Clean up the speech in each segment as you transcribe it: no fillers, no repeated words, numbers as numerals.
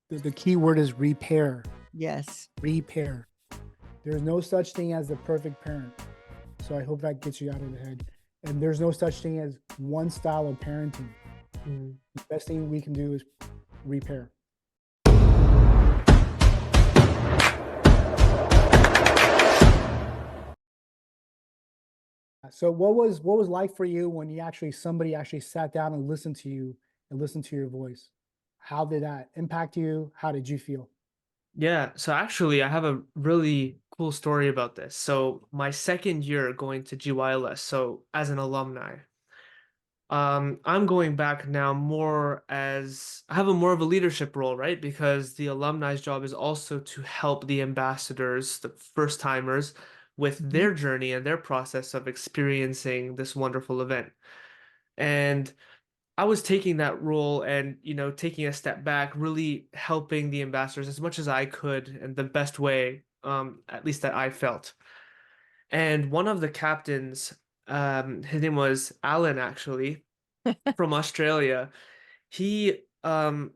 The key word is repair. Yes. Repair. There's no such thing as the perfect parent. So I hope that gets you out of the head. And there's no such thing as one style of parenting. The best thing we can do is repair. So what was like for you when somebody actually sat down and listened to you and listened to your voice? How did that impact you? How did you feel? Yeah, so actually, I have a really cool story about this. So, my second year going to GYLS, so as an alumni, I'm going back now more as I have a more of a leadership role, right? Because the alumni's job is also to help the ambassadors, the first timers, with Mhm. their journey and their process of experiencing this wonderful event. And I was taking that role and, taking a step back, really helping the ambassadors as much as I could in the best way, at least that I felt. And one of the captains, his name was Alan, actually, from Australia. He had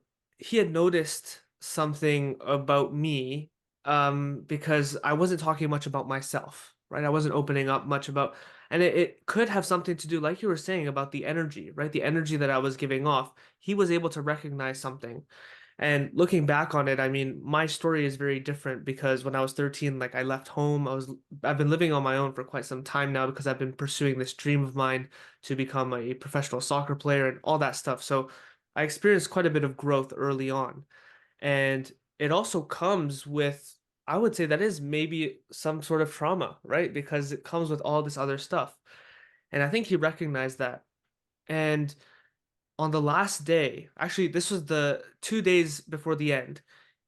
noticed something about me, because I wasn't talking much about myself, right? I wasn't opening up much about, and it could have something to do, like you were saying, about the energy, right? The energy that I was giving off. He was able to recognize something. And looking back on it, I mean, my story is very different because when I was 13, like I left home. I've been living on my own for quite some time now because I've been pursuing this dream of mine to become a professional soccer player and all that stuff. So I experienced quite a bit of growth early on. And it also comes with, I would say that is maybe some sort of trauma, right? Because it comes with all this other stuff. And I think he recognized that. And on the last day, actually, this was the 2 days before the end,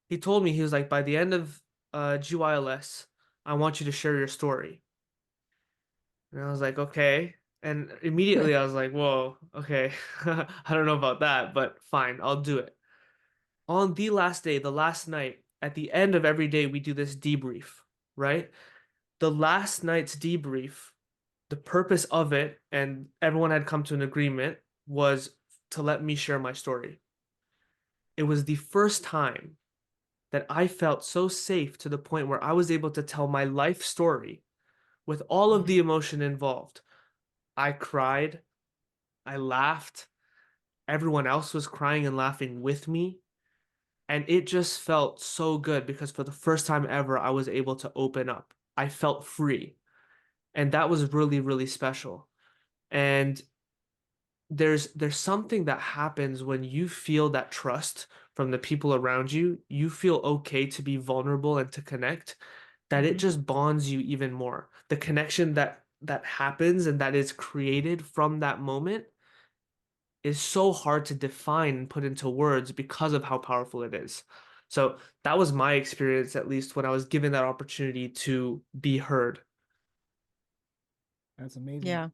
he told me, he was like, by the end of GYLS, I want you to share your story. And I was like, okay. And immediately I was like, whoa, okay. I don't know about that, but fine, I'll do it. On the last day, the last night, at the end of every day, we do this debrief, right? The last night's debrief, the purpose of it, and everyone had come to an agreement, was to let me share my story. It was the first time that I felt so safe to the point where I was able to tell my life story with all of the emotion involved. I cried, I laughed, everyone else was crying and laughing with me. And it just felt so good because for the first time ever, I was able to open up. I felt free. And that was really, really special. And there's something that happens when you feel that trust from the people around you. You feel okay to be vulnerable and to connect, that it Mhm. just bonds you even more. The connection that happens and that is created from that moment is so hard to define and put into words because of how powerful it is. So that was my experience, at least when I was given that opportunity to be heard. That's amazing. Yeah.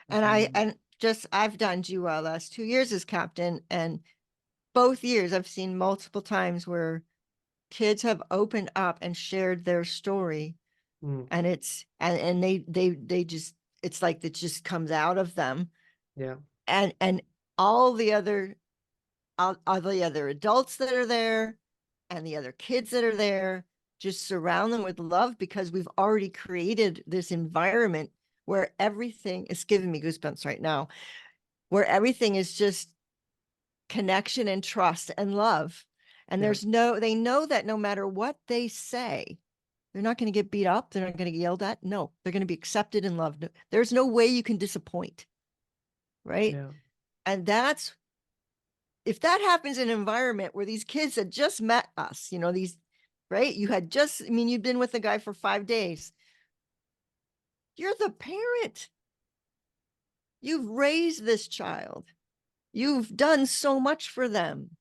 That's And I amazing. and just I've done GUL last 2 years as captain, and both years I've seen multiple times where kids have opened up and shared their story, Mm, and they just, it's like it just comes out of them, yeah, and all the other all the other adults that are there and the other kids that are there just surround them with love, because we've already created this environment where everything is giving me goosebumps right now, where everything is just connection and trust and love. And yeah, they know that no matter what they say, they're not going to get beat up. They're not going to get yelled at. No, they're going to be accepted and loved. There's no way you can disappoint. Right. yeah, And that's, if that happens in an environment where these kids had just met us, these, right? You had just, I mean, you'd been with the guy for 5 days. You're the parent. You've raised this child. You've done so much for them.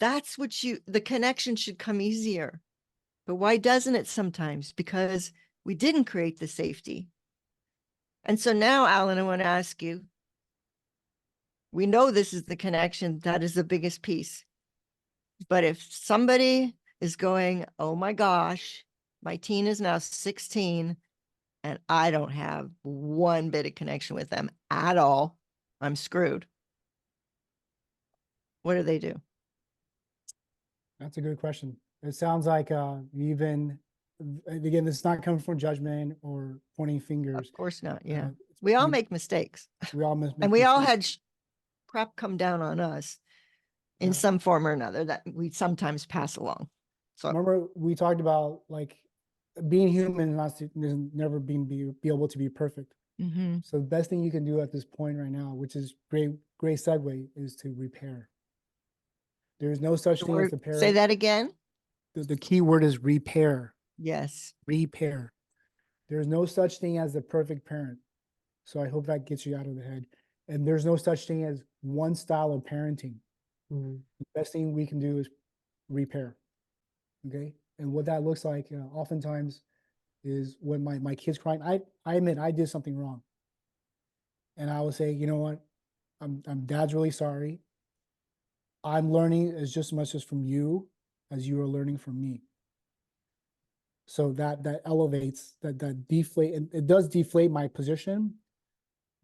That's what the connection should come easier. But why doesn't it sometimes? Because we didn't create the safety. And so now, Alan, I want to ask you, we know this is the connection. That is the biggest piece. But if somebody is going, oh my gosh, my teen is now 16 and I don't have one bit of connection with them at all, I'm screwed. What do they do? That's a good question. It sounds like even again, this is not coming from judgment or pointing fingers. Of course not. Yeah. Uh, We all you- make mistakes. we all make And we all mistakes. had crap come down on us in Yeah. some form or another that we sometimes pass along. So Remember, we talked about like being human, is never being be able to be perfect. mhm. So the best thing you can do at this point right now, which is great segue, is to repair. There's no such thing as the Say parent. that again. The key word is repair. Yes. Repair. There's no such thing as the perfect parent. So I hope that gets you out of the head. And there's no such thing as one style of parenting. Mm. The best thing we can do is repair. Okay. And what that looks like oftentimes is when my kid's crying, I admit I did something wrong. And I will say, you know what? I'm dad's really sorry. I'm learning as just as much as from you as you are learning from me. So that elevates, that deflate, and it does deflate my position,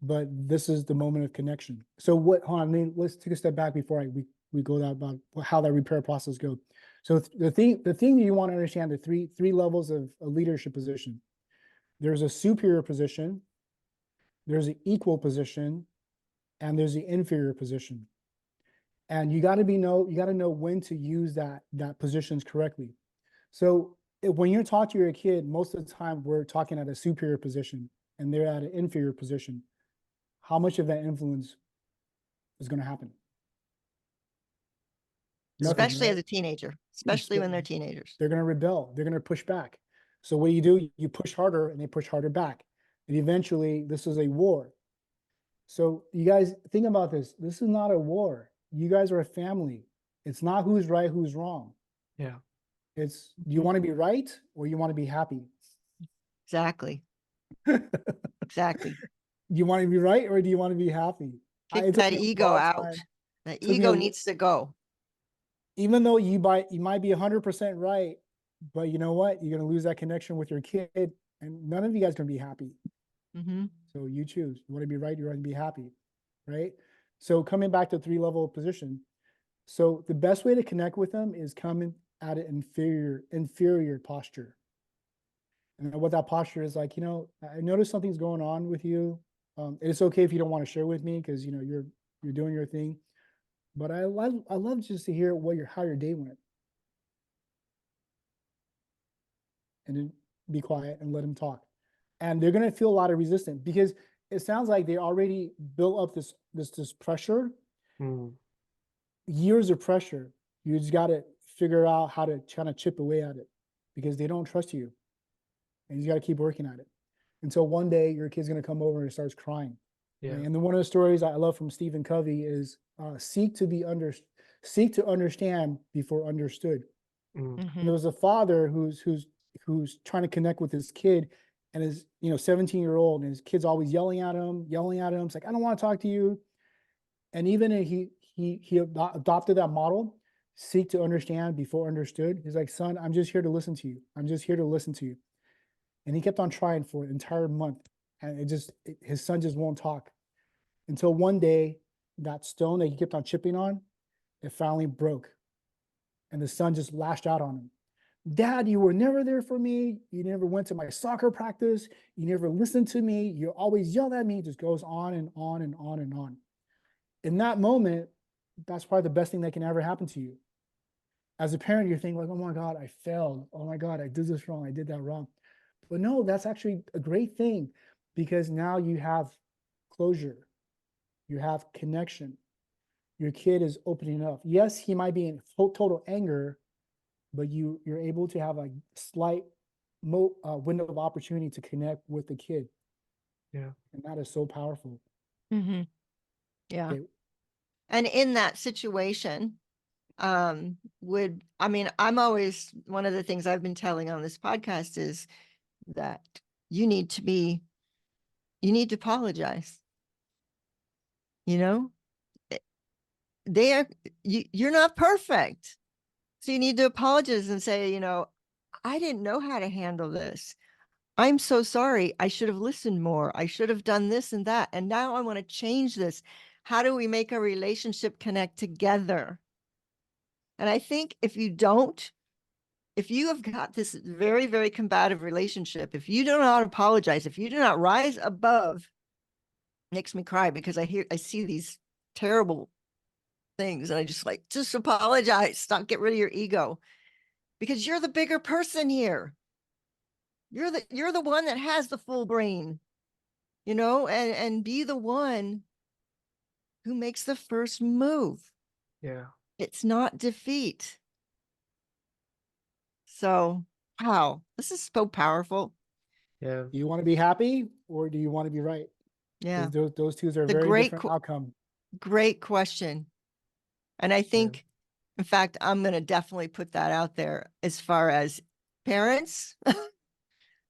but this is the moment of connection. So hold on, I mean, let's take a step back before we go that about how that repair process goes. So the thing that you want to understand, the three levels of a leadership position. There's a superior position, there's an equal position, and there's the inferior position. And you got to know when to use that positions correctly. So when you're talking to your kid, most of the time we're talking at a superior position and they're at an inferior position. How much of that influence is going to happen? Nothing, Especially right? as a teenager, especially when they're teenagers. They're going to rebel. They're going to push back. So what do? You push harder and they push harder back. And eventually this is a war. So you guys think about this. This is not a war. You guys are a family. It's not who's right, who's wrong. Yeah. It's, do you want to be right or you want to be happy? Exactly. Do Exactly. you want to be right or do you want to be happy? Kick It took that me a ego long out. time. The Took me ego a- needs to go. Even though you might be 100% right, but you know what? You're going to lose that connection with your kid and none of you guys are going to be happy. Mhm. So you choose. You want to be right, you want to be happy, right? So coming back to 3-level position. So the best way to connect with them is coming at an inferior posture. And what that posture is like, I noticed something's going on with you. It's okay if you don't want to share with me because you're doing your thing. But I love just to hear how your day went. And then be quiet and let them talk. And they're gonna feel a lot of resistance because it sounds like they already built up this pressure, Mm. years of pressure. You just gotta figure out how to kind of chip away at it because they don't trust you. And you gotta keep working at it. Until one day your kid's gonna come over and starts crying. Yeah. Right? And then one of the stories I love from Stephen Covey is seek to understand before understood. Mm. And Mhm. there was a father who's trying to connect with his kid and his 17-year-old, and his kid's always yelling at him. It's like, I don't want to talk to you. And even he adopted that model, seek to understand before understood. He's like, son, I'm just here to listen to you. I'm just here to listen to you. And he kept on trying for an entire month. And his son just won't talk until one day, that stone that he kept on chipping on, it finally broke. And the son just lashed out on him. Dad, you were never there for me. You never went to my soccer practice. You never listened to me. You always yelled at me. It just goes on and on and on and on. In that moment, that's probably the best thing that can ever happen to you. As a parent, you're thinking like, oh my God, I failed. Oh my God, I did this wrong. I did that wrong. But no, that's actually a great thing because now you have closure. You have connection. Your kid is opening up. Yes, he might be in total anger, but you're able to have a slight window of opportunity to connect with the kid. Yeah. And that is so powerful. Mhm. Yeah. Okay. And in that situation, I'm always, one of the things I've been telling on this podcast is that you need to apologize. You're not perfect. So you need to apologize and say, I didn't know how to handle this. I'm so sorry. I should have listened more. I should have done this and that. And now I want to change this. How do we make a relationship connect together? And I think if you don't, if you have got this very, very combative relationship, if you don't know how to apologize, if you do not rise above, makes me cry because I see these terrible things and I just apologize. Stop, get rid of your ego because you're the bigger person here. You're the one that has the full brain, and be the one who makes the first move. Yeah. It's not defeat. So, wow, this is so powerful. Yeah. Do you want to be happy or do you want to be right? Yeah. Because those two are The very great, different outcome. great question. And I think, in fact, I'm going to definitely put that out there as far as parents,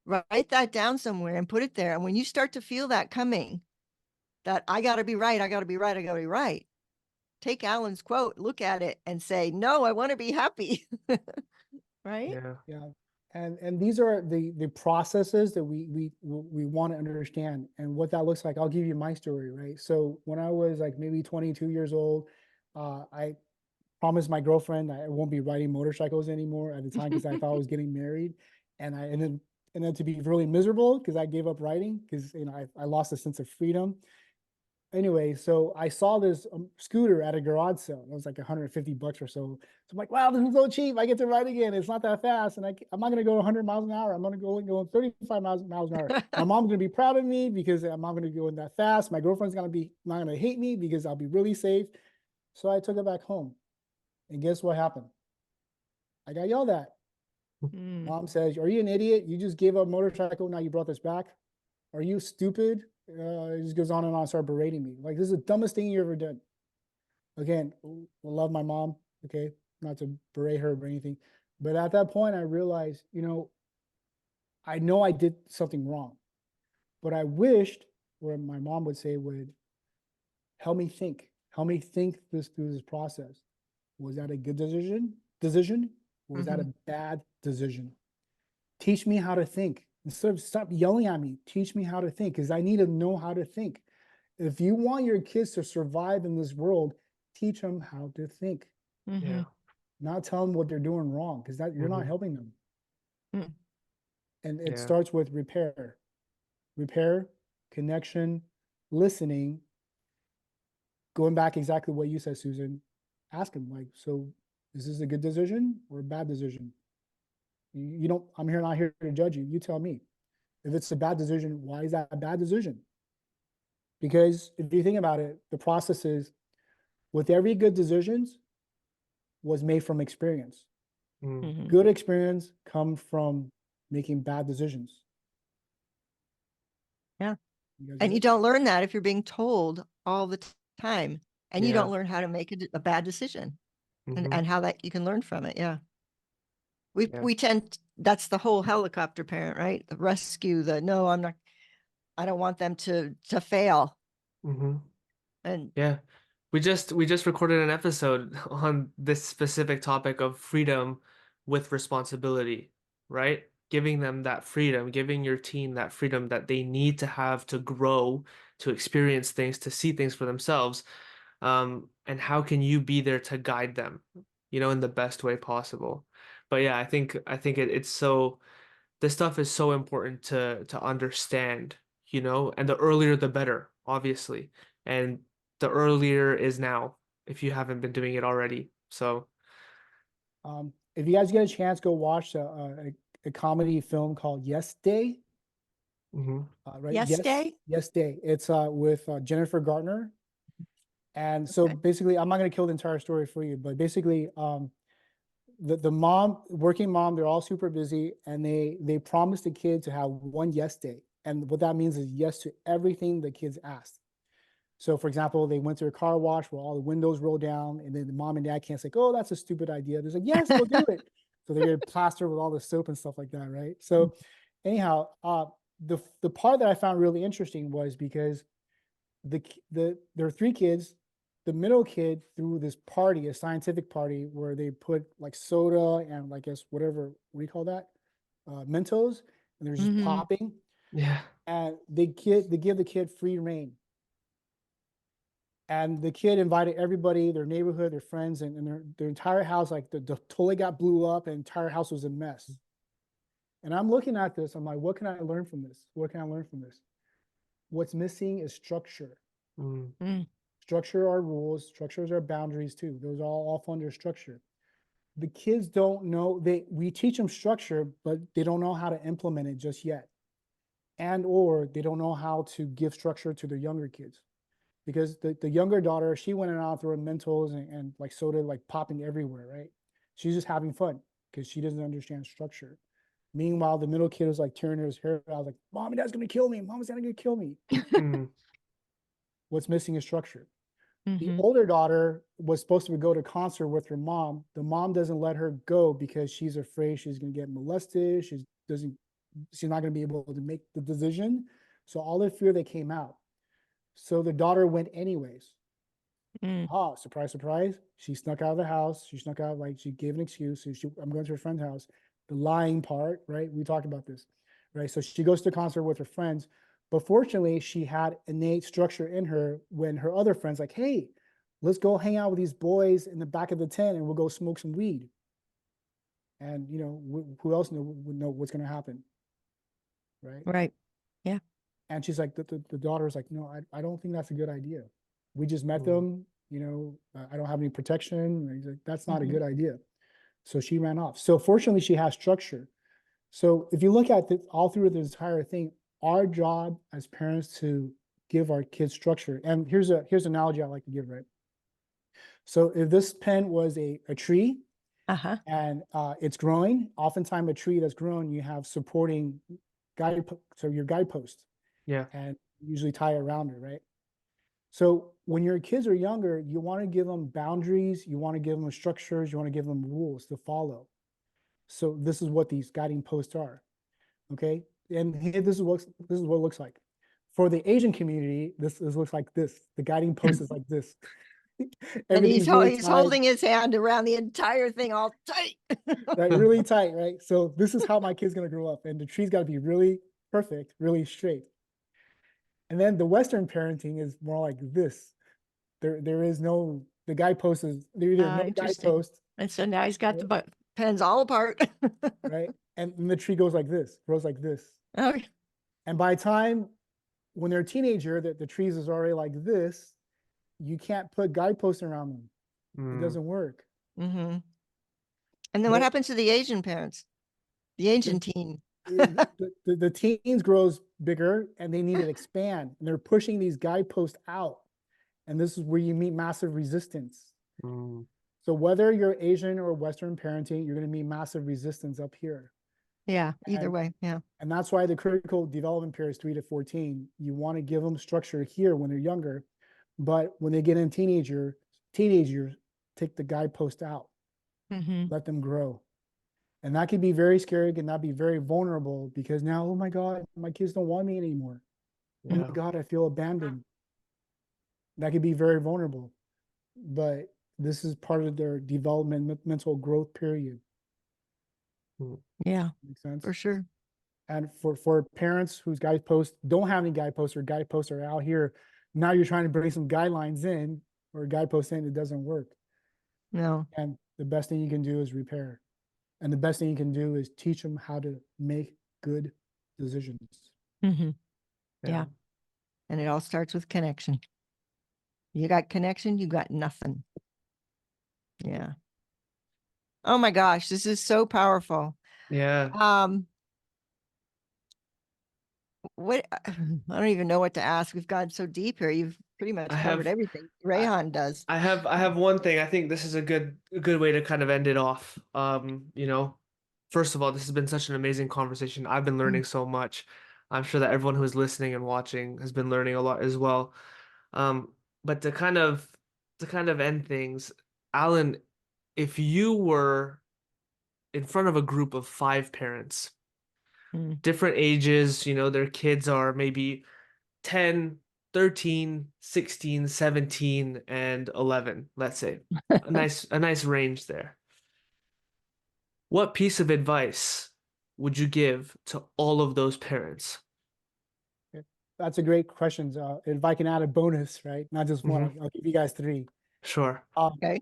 write that down somewhere and put it there. And when you start to feel that coming, that I got to be right, I got to be right, I got to be right. Take Allan's quote, look at it and say, no, I want to be happy. Right? Yeah. Yeah. And these are the processes that we want to understand and what that looks like. I'll give you my story, right? So when I was like maybe 22 years old, I promised my girlfriend I won't be riding motorcycles anymore at the time because I thought I was getting married, and then to be really miserable because I gave up riding because I lost a sense of freedom. Anyway, so I saw this scooter at a garage sale. It was like 150 bucks or so. So I'm like, wow, this is so cheap. I get to ride again. It's not that fast. And I'm not going to go 100 miles an hour. I'm going to go 35 miles an hour. My mom's going to be proud of me because I'm not going to go in that fast. My girlfriend's going to be not going to hate me because I'll be really safe. So I took it back home. And guess what happened? I got yelled at. Mm. Mom says, are you an idiot? You just gave up motorcycle. Now you brought this back. Are you stupid? It just goes on and on, start berating me. Like, this is the dumbest thing you ever did. Again, I love my mom, okay? Not to berate her or anything. But at that point, I realized, I know I did something wrong. But I wished, or my mom would say, would help me think. Help me think through this process. Was that a good decision? Or was that a bad decision? Teach me how to think. Instead of stop yelling at me, teach me how to think because I need to know how to think. If you want your kids to survive in this world, teach them how to think. Yeah. Not tell them what they're doing wrong because that you're not helping them. Mm. And it Yeah. starts with repair, connection, listening. Going back exactly what you said, Susan, ask them like, so is this a good decision or a bad decision? You don't, I'm here not here to judge you. You tell me. If it's a bad decision, why is that a bad decision? Because if you think about it, the process is with every good decisions was made from experience. Mm. Good experience come from making bad decisions. Yeah. You And you don't learn that if you're being told all the time, and you Yeah. don't learn how to make a bad decision Mhm. and how that you can learn from it. Yeah. Yeah. We tend, that's the whole helicopter parent, right? The rescue, no, I don't want them to fail. Mhm. And Yeah. We just recorded an episode on this specific topic of freedom with responsibility, right? Giving them that freedom, giving your teen that freedom that they need to have to grow, to experience things, to see things for themselves. And how can you be there to guide them, in the best way possible? But yeah, it's so, this stuff is so important to understand, and the earlier the better, obviously. And the earlier is now if you haven't been doing it already. So if you guys get a chance, go watch a comedy film called Yes Day. mhm. Right? Yes Day? Yes Day. It's with Jennifer Garner. And so Okay. basically, I'm not going to kill the entire story for you, but basically, the working mom, they're all super busy, and they promised the kid to have one yes day. And what that means is yes to everything the kids asked. So for example, they went to a car wash where all the windows roll down, and then the mom and dad can't say, oh, that's a stupid idea. They're like, yes, go do it. So they get plastered with all the soap and stuff like that, right? So anyhow, the part that I found really interesting was because there are three kids. The middle kid threw this party, a scientific party, where they put like soda and I guess whatever, what do you call that? Mentos, and they're just popping. Yeah. And they give the kid free reign. And the kid invited everybody, their neighborhood, their friends, and their entire house, like the toilet got blew up and the entire house was a mess. And I'm looking at this, I'm like, what can I learn from this? What can I learn from this? What's missing is structure. Mm. Structure are rules, structures are boundaries too. Those all fall under structure. The kids don't know, we teach them structure, but they don't know how to implement it just yet. And or they don't know how to give structure to the younger kids. Because the younger daughter, she went out throwing Mentos and like soda like popping everywhere, right? She's just having fun because she doesn't understand structure. Meanwhile, the middle kid was like tearing his hair out, like, Mom and Dad's gonna kill me. Mom and Dad's gonna kill me. Mm. What's missing is structure. The Mhm. older daughter was supposed to go to concert with her mom. The mom doesn't let her go because she's afraid she's gonna get molested. She's not gonna be able to make the decision. So all the fear that came out. So the daughter went anyways. Mm. Ah, surprise, surprise. She snuck out of the house. She snuck out, like she gave an excuse. So I'm going to her friend's house. The lying part, right? We talked about this, right? So she goes to the concert with her friends. But fortunately, she had innate structure in her when her other friends, like, hey, let's go hang out with these boys in the back of the tent and we'll go smoke some weed. And, you know, who else would know what's going to happen, right? Right. And she's like, the daughter was like, no, I don't think that's a good idea. We just met Mm. them, you know, I don't have any protection. And he's like, that's not a Mhm. good idea. So she ran off. So fortunately, she has structure. So if you look at all through the entire thing, our job as parents to give our kids structure. And here's an analogy I like to give, right? So if this pen was a tree Uh-huh. and it's growing, oftentimes a tree that's grown, you have supporting guide, so your guidepost. Yeah. And usually tie it around it, right? So when your kids are younger, you want to give them boundaries, you want to give them structures, you want to give them rules to follow. So this is what these guiding posts are, okay? And here, this is what it looks like. For the Asian community, this looks like this. The guiding post is like this. And Everything's really he's tied, holding his hand around the entire thing all tight. right? Really tight, right? So this is how my kid's gonna grow up, and the tree's got to be really perfect, really straight. And then the Western parenting is more like this. There is no, the guidepost is there either no Interesting. guidepost, And so now he's got the pens all apart. right? And the tree goes like this, grows like this. Okay. And by the time when they're a teenager, the trees is already like this, you can't put guideposts around them. It Mm. doesn't work. Mm-hmm. And then what But happens to the Asian parents? The Asian teen. the teens grows bigger and they need to expand. And they're pushing these guideposts out. And this is where you meet massive resistance. Mm. So whether you're Asian or Western parenting, you're going to meet massive resistance up here. Yeah, either And, way. Yeah. and that's why the critical development period is 3 to 14. You want to give them structure here when they're younger, but when they get in teenagers, take the guidepost out, Mm-hmm. let them grow. And that can be very scary, can that be very vulnerable because now, oh my God, my kids don't want me anymore. Oh Yeah. my God, I feel abandoned. That could be very vulnerable. But this is part of their developmental growth period. Yeah, Makes sense? for sure. And for parents whose guideposts don't have any guideposts or guideposts are out here, now you're trying to bring some guidelines in or guideposts in, it doesn't work. No. And the best thing you can do is repair. And the best thing you can do is teach them how to make good decisions. Mm-hmm. Yeah. Yeah. And it all starts with connection. You got connection, you got nothing. Yeah. Oh my gosh, this is so powerful. Yeah. What I don't even know what to ask. We've gone so deep here. You've pretty much I covered have everything Rayhan does. I have one thing. I think this is a good way to kind of end it off. You know, first of all, this has been such an amazing conversation. I've been learning so much. I'm sure that everyone who is listening and watching has been learning a lot as well. But to kind of end things, Alan, if you were in front of a group of 5 parents, Mm. different ages, you know, their kids are maybe 10, 13, 16, 17, and 11, let's say. A nice range there. What piece of advice would you give to all of those parents? that's a great question. If I can add a bonus, right? Not just one, I'll give you guys three. Sure. Okay.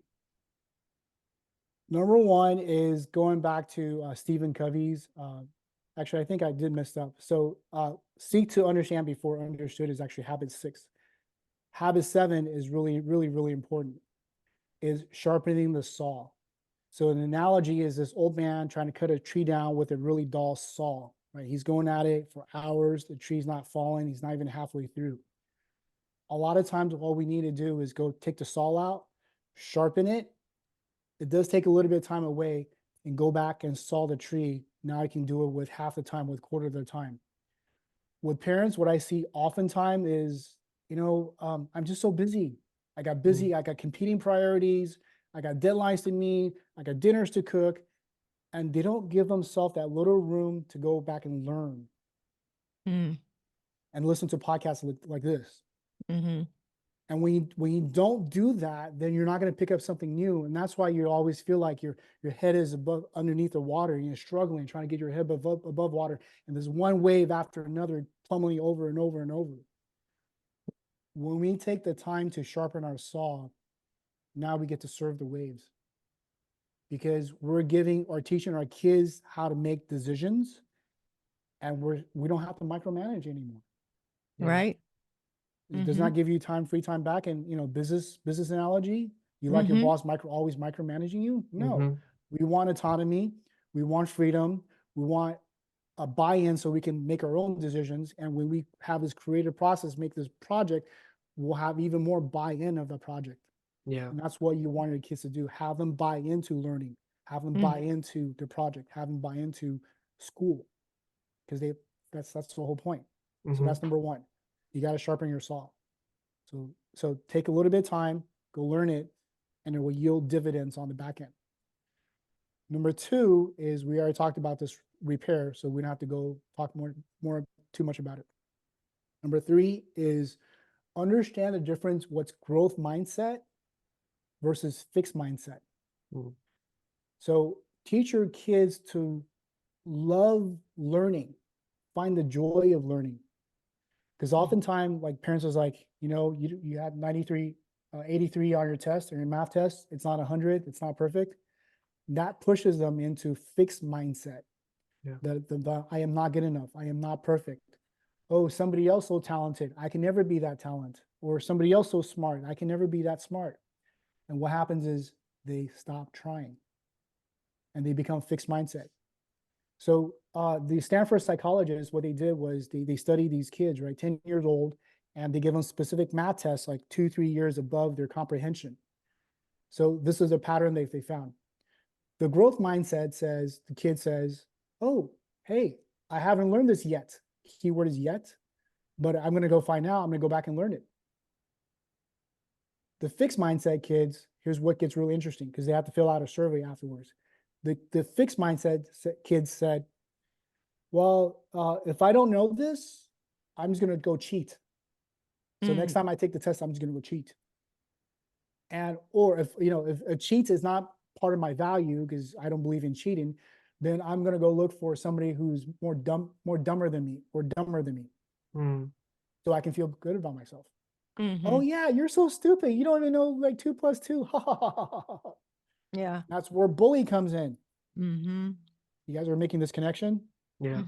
Number one is going back to Stephen Covey's. Actually, I think I did mess up. So seek to understand before understood is actually habit 6. Habit 7 is really, really, really important, is sharpening the saw. So an analogy is this old man trying to cut a tree down with a really dull saw, right? He's going at it for hours. The tree's not falling. He's not even halfway through. A lot of times all we need to do is go take the saw out, sharpen it. It does take a little bit of time away, and go back and saw the tree. Now I can do it with half the time, with quarter of the time. With parents, what I see oftentimes is, I'm just so busy. I got busy. I got competing priorities. I got deadlines to meet. I got dinners to cook. And they don't give themselves that little room to go back and learn and listen to podcasts like this. And when you don't do that, then you're not going to pick up something new. And that's why you always feel like your head is underneath the water. You're struggling, trying to get your head above water. And there's one wave after another plummeting over and over and over. When we take the time to sharpen our saw, now we get to serve the waves. Because we're giving or teaching our kids how to make decisions, and we don't have to micromanage anymore. Right. It does not give you free time back. And business analogy, you like your boss always micromanaging you? No. We want autonomy, we want freedom, we want a buy-in so we can make our own decisions. And when we have this creative process, make this project, we'll have even more buy-in of the project. Yeah. And that's what you want your kids to do. Have them buy into learning, have them buy into the project, have them buy into school. Because that's the whole point. So that's number one. You got to sharpen your saw. So take a little bit of time, go learn it, and it will yield dividends on the back end. Number two is, we already talked about this repair, so we don't have to go talk too much about it. Number three is understand the difference, what's growth mindset versus fixed mindset. So teach your kids to love learning, find the joy of learning. Because oftentimes, like, parents was like, you had 83 on your test or your math test. It's not 100. It's not perfect. That pushes them into fixed mindset. Yeah. The I am not good enough. I am not perfect. Oh, somebody else so talented. I can never be that talent. Or somebody else so smart. I can never be that smart. And what happens is they stop trying and they become fixed mindset. So the Stanford psychologists, what they did was they studied these kids, right, 10 years old, and they give them specific math tests like 2-3 years above their comprehension. So this is a pattern they found. The growth mindset says, the kid says, oh, hey, I haven't learned this yet. Keyword is yet, but I'm going to go find out. I'm going to go back and learn it. The fixed mindset kids, here's what gets really interesting, because they have to fill out a survey afterwards. The fixed mindset kids said, well, if I don't know this, I'm just going to go cheat. So next time I take the test, I'm just going to go cheat. Or if a cheat is not part of my value, because I don't believe in cheating, then I'm going to go look for somebody who's more dumber than me, or dumber than me. So I can feel good about myself. Oh yeah, you're so stupid. You don't even know like 2 + 2. Yeah. That's where bully comes in. You guys are making this connection? Yeah.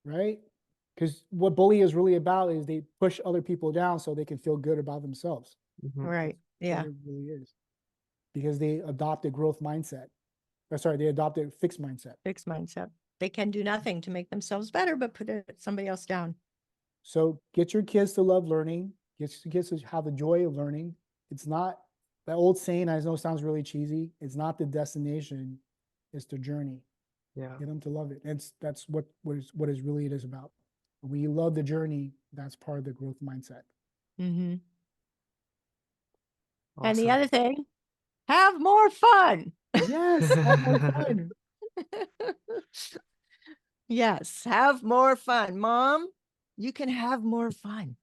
Right? Because what bully is really about is they push other people down so they can feel good about themselves. Right. Yeah. What it really is. Because they adopt a growth mindset. Sorry, they adopt a fixed mindset. Fixed mindset. They can do nothing to make themselves better, but put somebody else down. So get your kids to love learning. Get your kids to have the joy of learning. It's not that old saying, I know it sounds really cheesy. It's not the destination, it's the journey. Yeah. Get them to love it. That's what it is about. When you love the journey, that's part of the growth mindset. And the Awesome. other thing, have more fun. Yes, have more fun. Yes, have more fun. Mom, you can have more fun.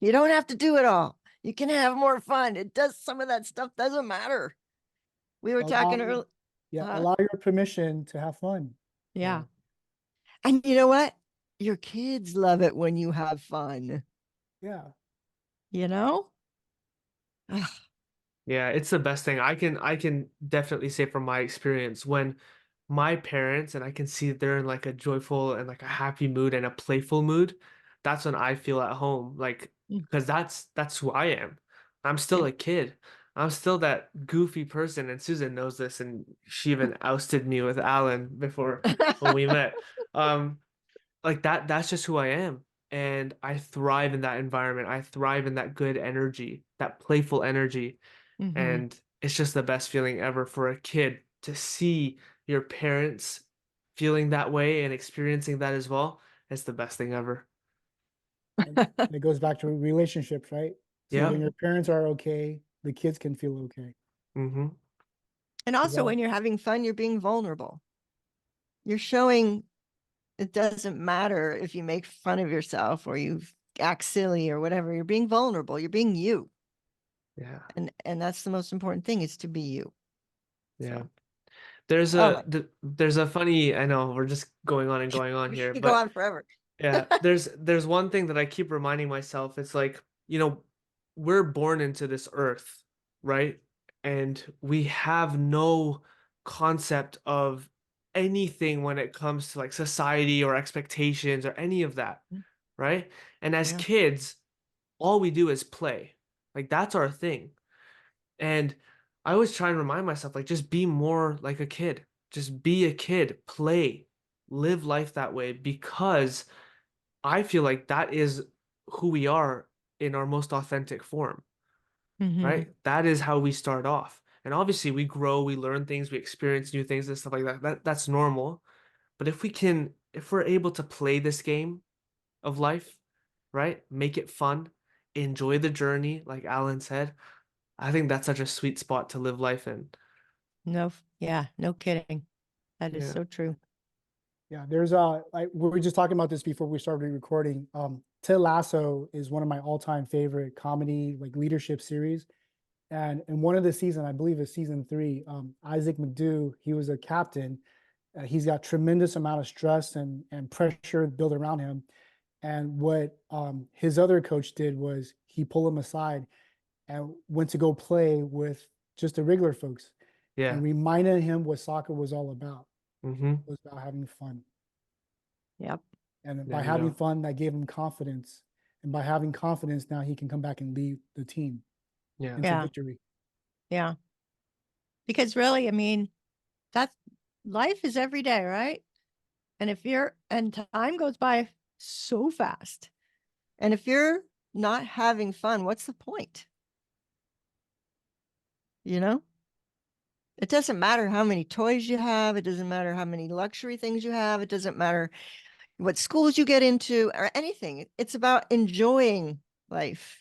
You don't have to do it all. You can have more fun. Some of that stuff doesn't matter. We were talking earlier. Yeah, allow your permission to have fun. Yeah. And you know what? your kids love it when you have fun, Yeah. you know? Ugh, Yeah, it's the best thing. I can definitely say from my experience when my parents and I can see they're in like a joyful and like a happy mood and a playful mood, that's when I feel at home. Like mm, because that's who I am. I'm still yeah. a kid. I'm still that goofy person, and Susan knows this, and she even ousted me with Alan before when we met. Um, like that's just who I am. And I thrive in that environment. I thrive in that good energy, that playful energy. Hmm. And it's just the best feeling ever for a kid to see your parents feeling that way and experiencing that as well. It's the best thing ever. And it goes back to relationships, right? So Yeah. when your parents are okay, the kids can feel okay. Mm-hmm. And Is also, that when you're having fun, you're being vulnerable. You're showing it doesn't matter if you make fun of yourself or you act silly or whatever. You're being vulnerable. You're being you. Yeah. And that's the most important thing is to be you. Yeah. So, oh my, There's a funny, I know we're just going on we here, could go but on forever. yeah, there's one thing that I keep reminding myself. It's like, we're born into this earth, right? And we have no concept of anything when it comes to like society or expectations or any of that, Mm, right? And as yeah. kids, all we do is play. Like that's our thing. And I always try and remind myself, like, just be more like a kid. Just be a kid, play, live life that way because I feel like that is who we are in our most authentic form, Hmm. right? That is how we start off. And obviously we grow, we learn things, we experience new things and stuff like that. That's normal. But if we're able to play this game of life, right? Make it fun, enjoy the journey, like Alan said. I think that's such a sweet spot to live life in. No, yeah, no kidding. That is Yeah. so true. Yeah, there's we were just talking about this before we started recording. Ted Lasso is one of my all-time favorite comedy like leadership series. And in one of the season, I believe it's season 3, Isaac McDew, he was a captain. He's got tremendous amount of stress and pressure built around him. And what his other coach did was he pulled him aside and went to go play with just the regular folks Yeah. and reminded him what soccer was all about. Mm-hmm. It was about having fun. Yep. And by There you having go. fun, that gave him confidence. And by having confidence, now he can come back and lead the team Yeah. into Yeah. victory. Yeah. Because really, I mean, that's life is every day, right? And time goes by so fast. And if you're not having fun, what's the point? You know, it doesn't matter how many toys you have. It doesn't matter how many luxury things you have. It doesn't matter what schools you get into or anything. It's about enjoying life.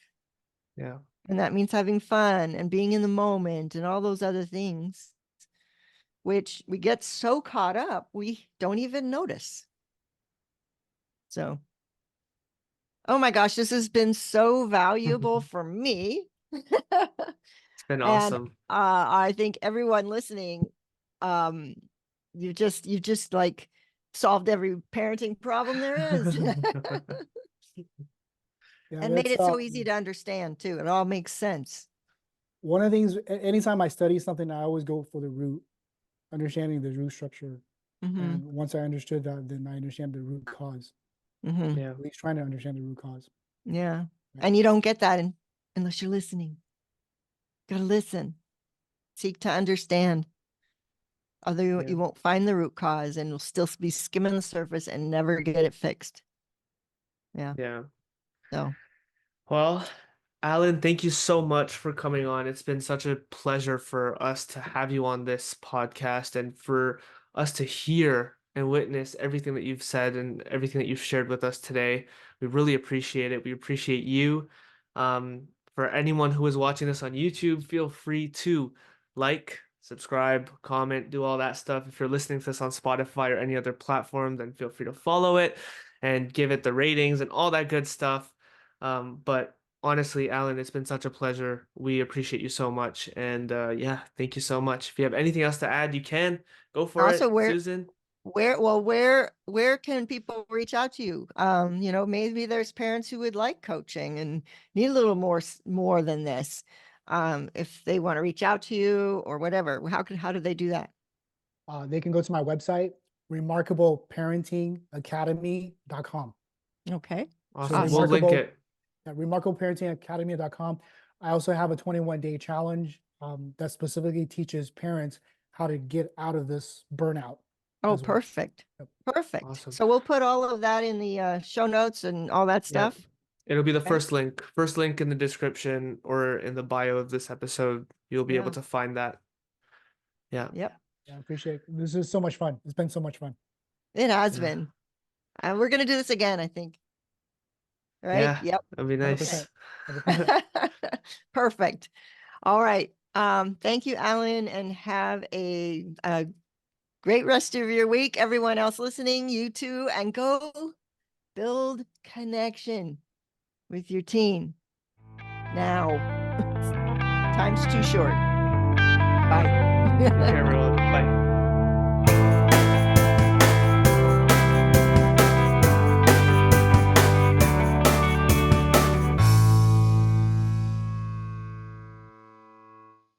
Yeah. And that means having fun and being in the moment and all those other things, which we get so caught up, we don't even notice. So, oh my gosh, this has been so valuable for me. It's been And awesome. I think everyone listening, um, you just like solved every parenting problem there is. Yeah, And made that's it so easy to understand too. It all makes sense. one of the things. Anytime I study something, I always go for the root, understanding the root structure. Hmm. And once I understood that, then I understand the root cause. Hmm. Yeah. At least trying to understand the root cause. Yeah. Right? And you don't get that unless you're listening. Gotta listen, seek to understand. Although Yeah. you won't find the root cause and you'll still be skimming the surface and never get it fixed. Yeah. Yeah. So Well, Alan, thank you so much for coming on. It's been such a pleasure for us to have you on this podcast and for us to hear and witness everything that you've said and everything that you've shared with us today. We really appreciate it. We appreciate you. For anyone who is watching this on YouTube, feel free to like, subscribe, comment, do all that stuff. If you're listening to this on Spotify or any other platform, then feel free to follow it and give it the ratings and all that good stuff. But honestly, Alan, it's been such a pleasure. We appreciate you so much. And yeah, thank you so much. If you have anything else to add, you can go for also it, where Susan. Where can people reach out to you? Maybe there's parents who would like coaching and need a little more than this. If they want to reach out to you or whatever, how do they do that? They can go to my website, remarkableparentingacademy.com. Okay. Awesome. We'll link it. remarkableparentingacademy.com. I also have a 21-day challenge that specifically teaches parents how to get out of this burnout. Oh, as well. perfect. Yep. Perfect. Awesome. So we'll put all of that in the show notes and all that Yeah. stuff. It'll be the Okay. first link in the description or in the bio of this episode. You'll be able Yeah. to find that. Yeah. Yep. Yeah, I appreciate it. This is so much fun. It's been so much fun. It has Yeah. been. We're going to do this again, I think. Right? Yeah. Yep. That'd be nice. 100%. Perfect. All right. Thank you, Allan, and have a great rest of your week. Everyone else listening, you too, and go build connection with your teen. Now, time's too short. Bye. Take care, everyone. Bye.